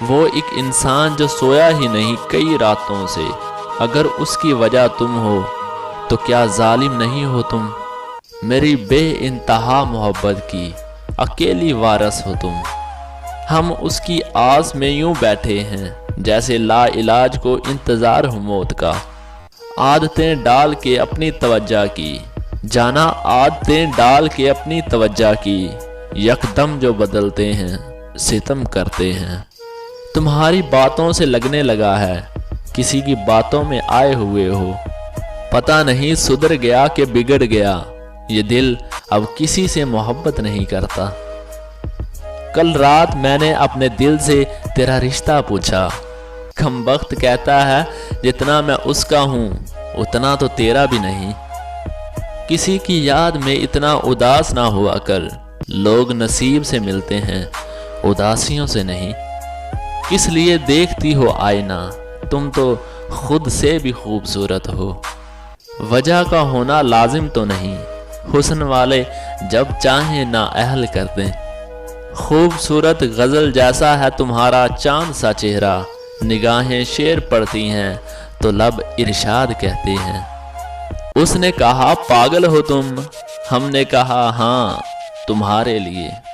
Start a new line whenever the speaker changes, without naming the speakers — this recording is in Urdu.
وہ ایک انسان جو سویا ہی نہیں کئی راتوں سے، اگر اس کی وجہ تم ہو تو کیا ظالم نہیں ہو تم؟ میری بے انتہا محبت کی اکیلی وارث ہو تم۔ ہم اس کی آس میں یوں بیٹھے ہیں جیسے لا علاج کو انتظار ہو موت کا۔ عادتیں ڈال کے اپنی توجہ کی جانا، عادتیں ڈال کے اپنی توجہ کی، یکدم جو بدلتے ہیں ستم کرتے ہیں۔ تمہاری باتوں سے لگنے لگا ہے کسی کی باتوں میں آئے ہوئے ہو، پتہ نہیں سدھر گیا کہ بگڑ گیا، یہ دل اب کسی سے محبت نہیں کرتا۔ کل رات میں نے اپنے دل سے تیرا رشتہ پوچھا، کمبخت کہتا ہے جتنا میں اس کا ہوں اتنا تو تیرا بھی نہیں۔ کسی کی یاد میں اتنا اداس نہ ہوا کر، لوگ نصیب سے ملتے ہیں اداسیوں سے نہیں۔ کس لیے دیکھتی ہو آئینہ، تم تو خود سے بھی خوبصورت ہو۔ وجہ کا ہونا لازم تو نہیں، حسن والے جب چاہیں نا اہل کر دیں۔ خوبصورت غزل جیسا ہے تمہارا چاند سا چہرہ، نگاہیں شعر پڑھتی ہیں تو لب ارشاد کہتے ہیں۔ اس نے کہا پاگل ہو تم، ہم نے کہا ہاں تمہارے لیے۔